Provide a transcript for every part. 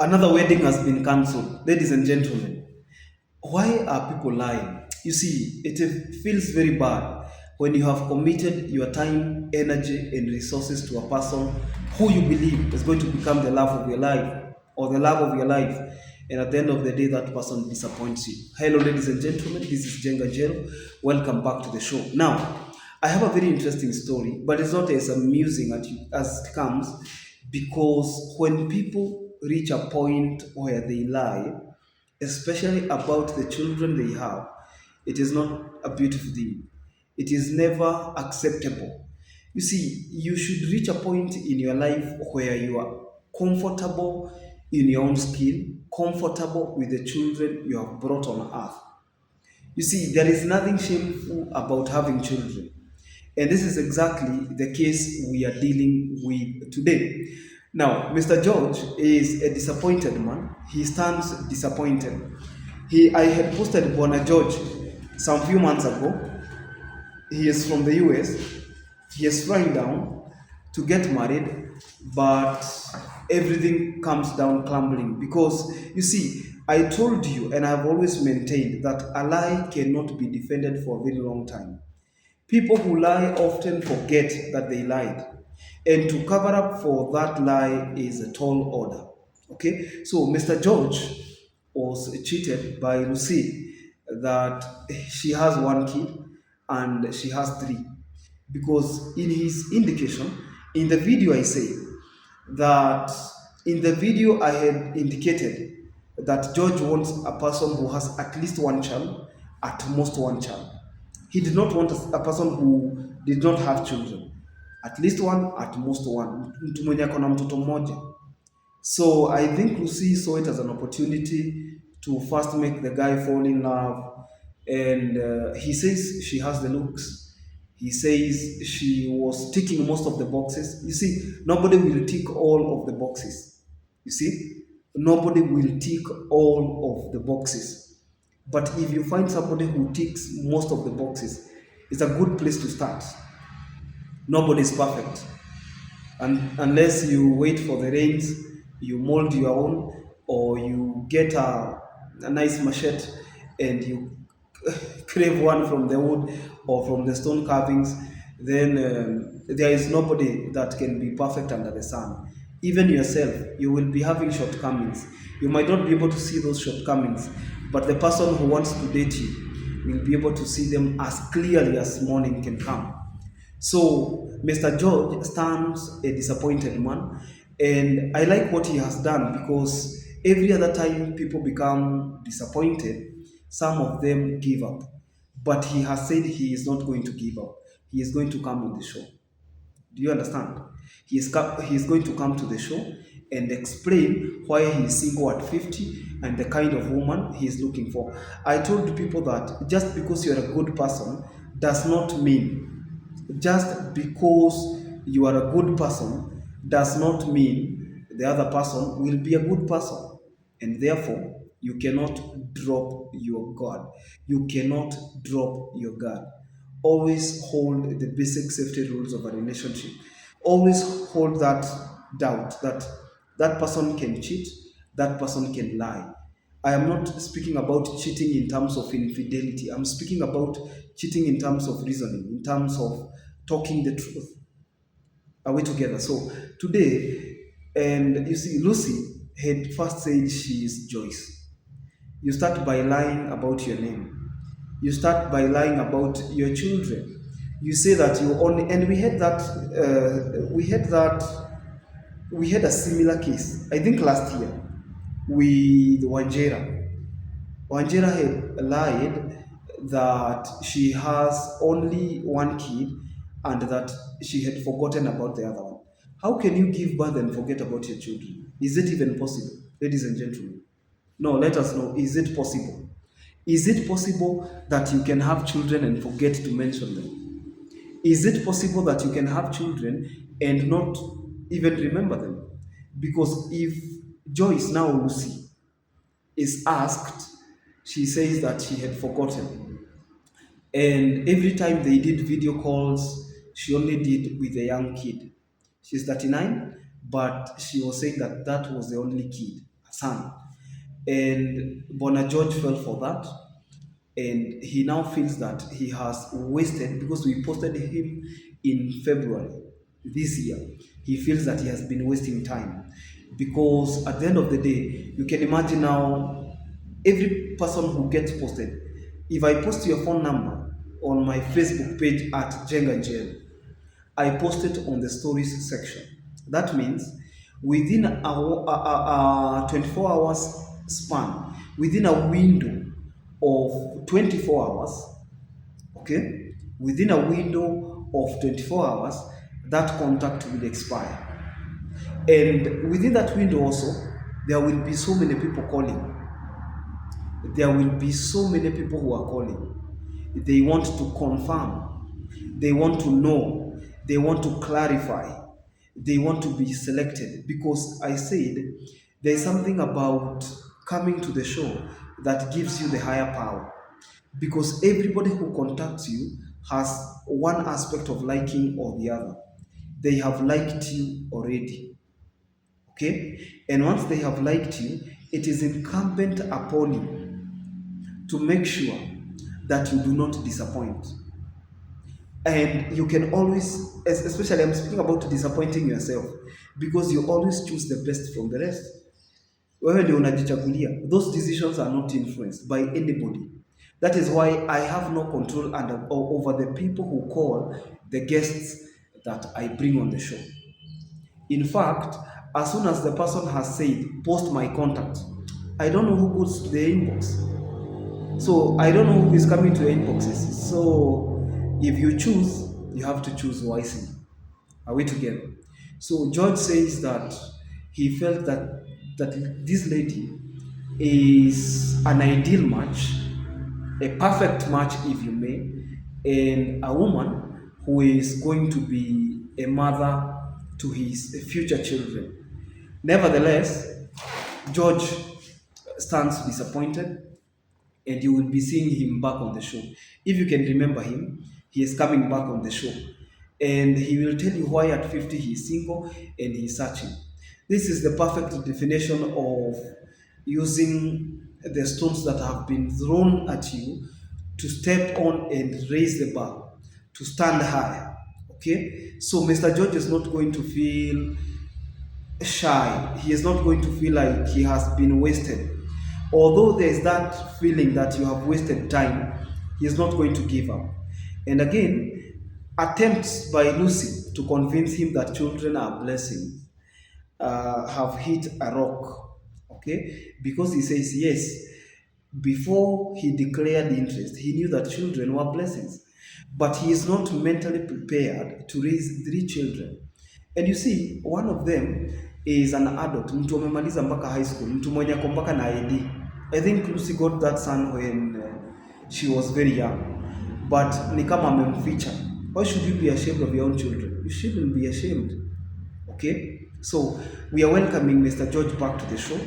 Another wedding has been cancelled. Ladies and gentlemen, why are people lying? You see, it feels very bad when you have committed your time, energy, and resources to a person who you believe is going to become the love of your life or the love of your life. And at the end of the day, that person disappoints you. Hello, ladies and gentlemen, this is Jenga Jero. Welcome back to the show. Now, I have a very interesting story, but it's not as amusing as it comes because when people reach a point where they lie, especially about the children they have, it is not a beautiful thing. It is never acceptable. You see, you should reach a point in your life where you are comfortable in your own skin, comfortable with the children you have brought on earth. You see, there is nothing shameful about having children. And this is exactly the case we are dealing with today. Now, Mr. George is a disappointed man. He stands disappointed. I had posted Bwana George some few months ago. He is from the US. He is flying down to get married, but everything comes down crumbling because you see, I told you and I've always maintained that a lie cannot be defended for a very long time. People who lie often forget that they lied. And to cover up for that lie is a tall order. Okay? So Mr. George was cheated by Lucy that she has one kid and she has three. Because in his indication, in the video I say that in the video I had indicated that George wants a person who has at least one child, at most one child. He did not want a person who did not have children. At least one, at most one. Mtu mwenye ako na mtoto mmoja. So I think Lucy saw it as an opportunity to first make the guy fall in love. And he says she has the looks. He says she was ticking most of the boxes. You see, nobody will tick all of the boxes. You see, nobody will tick all of the boxes. But if you find somebody who ticks most of the boxes, it's a good place to start. Nobody is perfect. And unless you wait for the rains, you mold your own, or you get a nice machete and you crave one from the wood or from the stone carvings, then there is nobody that can be perfect under the sun. Even yourself, you will be having shortcomings. You might not be able to see those shortcomings, but the person who wants to date you will be able to see them as clearly as morning can come. So Mr. George stands a disappointed man, and I like what he has done because every other time people become disappointed, some of them give up. But he has said he is not going to give up. He is going to come on the show. Do you understand? He is going to come to the show and explain why he is single at 50 and the kind of woman he is looking for. I told people that just because you're a good person does not mean just because you are a good person does not mean the other person will be a good person. And therefore, you cannot drop your guard. You cannot drop your guard. Always hold the basic safety rules of a relationship. Always hold that doubt that that person can cheat, that person can lie. I am not speaking about cheating in terms of infidelity. I'm speaking about cheating in terms of reasoning, in terms of talking the truth. Are we together? So today, and you see, Lucy had first said she is Joyce. You start by lying about your name. You start by lying about your children. You say that you only, and we had that, we had a similar case. I think last year with Wanjera. Wanjera had lied that she has only one kid and that she had forgotten about the other one. How can you give birth and forget about your children? Is it even possible, ladies and gentlemen? No, let us know. Is it possible? Is it possible that you can have children and forget to mention them? Is it possible that you can have children and not even remember them? Because if Joyce, now Lucy, is asked, she says that she had forgotten. And every time they did video calls, she only did with a young kid. She's 39, but she was saying that that was the only kid, son. And Bona George fell for that, and he now feels that he has wasted because we posted him in February this year. He feels that he has been wasting time because at the end of the day, you can imagine now every person who gets posted. If I post your phone number on my Facebook page at Jenga Jail, I post it on the stories section. That means within a 24 hours span, within a window of 24 hours, okay, within a window of 24 hours, that contact will expire. And within that window also, there will be so many people calling. There will be so many people who are calling. They want to confirm, they want to know, they want to clarify, they want to be selected. Because I said there's something about coming to the show that gives you the higher power. Because everybody who contacts you has one aspect of liking or the other. They have liked you already. Okay? And once they have liked you, it is incumbent upon you to make sure that you do not disappoint. And you can always, especially I'm speaking about disappointing yourself, because you always choose the best from the rest. Wewe ndio unajichagulia. Those decisions are not influenced by anybody. That is why I have no control over the people who call the guests that I bring on the show. In fact, as soon as the person has said, post my contact, I don't know who goes to the inbox. So I don't know who is coming to your inboxes. So if you choose, you have to choose wisely. Are we together? So George says that he felt that this lady is an ideal match, a perfect match, if you may, and a woman who is going to be a mother to his future children. Nevertheless, George stands disappointed, and you will be seeing him back on the show. If you can remember him, he is coming back on the show. And he will tell you why at 50 he is single and he is searching. This is the perfect definition of using the stones that have been thrown at you to step on and raise the bar, to stand higher. Okay? So Mr. George is not going to feel shy. He is not going to feel like he has been wasted. Although there is that feeling that you have wasted time, he is not going to give up. And again, attempts by Lucy to convince him that children are blessings have hit a rock. Okay? Because he says, yes, before he declared interest, he knew that children were blessings. But he is not mentally prepared to raise three children. And you see, one of them is an adult, mtu amemaliza mpaka high school, mtu mwenye ako mpaka na ID. I think Lucy got that son when she was very young. But ni kama amemficha. Why should you be ashamed of your own children? You shouldn't be ashamed. Okay? So, we are welcoming Mr. George back to the show,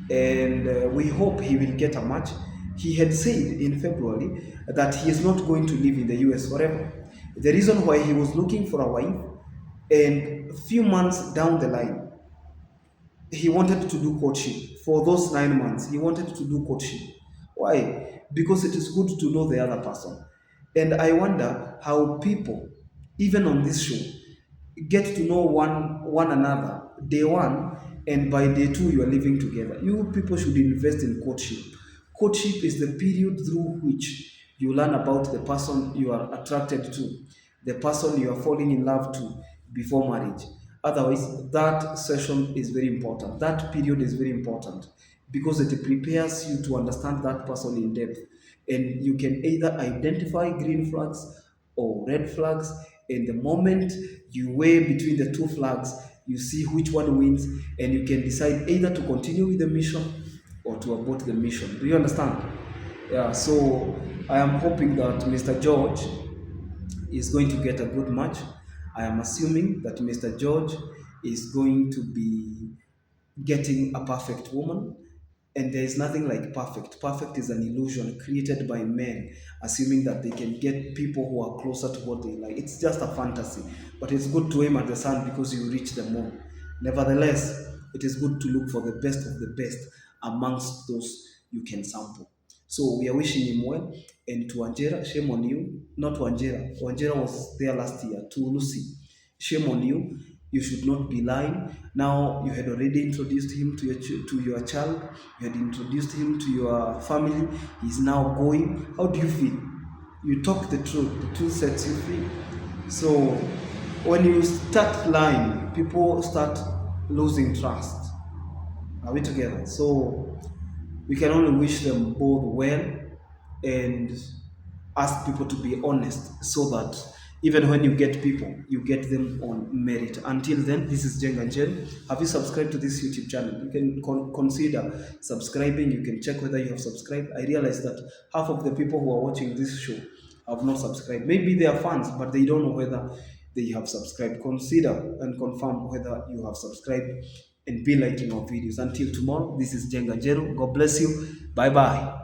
and we hope he will get a match. He had said in February that he is not going to live in the US forever. The reason why he was looking for a wife, and a few months down the line, he wanted to do courtship. For those 9 months, he wanted to do courtship. Why? Because it is good to know the other person. And I wonder how people, even on this show, get to know one another day one, and by day two you are living together. You people should invest in courtship. Courtship is the period through which you learn about the person you are attracted to, the person you are falling in love to before marriage. Otherwise, that session is very important. That period is very important because it prepares you to understand that person in depth. And you can either identify green flags or red flags. And the moment you weigh between the two flags, you see which one wins, and you can decide either to continue with the mission or to abort the mission. Do you understand? Yeah, so I am hoping that Mr. George is going to get a good match. I am assuming that Mr. George is going to be getting a perfect woman. And there is nothing like perfect. Perfect is an illusion created by men, assuming that they can get people who are closer to what they like. It's just a fantasy. But it's good to aim at the sun because you reach the moon. Nevertheless, it is good to look for the best of the best amongst those you can sample. So we are wishing him well. And to Angela, shame on you. Not to Angela. Angela was there last year. To Lucy, shame on you. You should not be lying. Now you had already introduced him to your child. You had introduced him to your family. He's now going. How do you feel? You talk the truth. The truth sets you free. So when you start lying, people start losing trust. Are we together? So we can only wish them both well and ask people to be honest so that even when you get people, you get them on merit. Until then, this is Jeng and Jen. Have you subscribed to this YouTube channel? You can consider subscribing. You can check whether you have subscribed. I realize that half of the people who are watching this show have not subscribed. Maybe they are fans, but they don't know whether they have subscribed. Consider and confirm whether you have subscribed and be liking our videos. Until tomorrow, this is Jenga Jero. God bless you. Bye bye.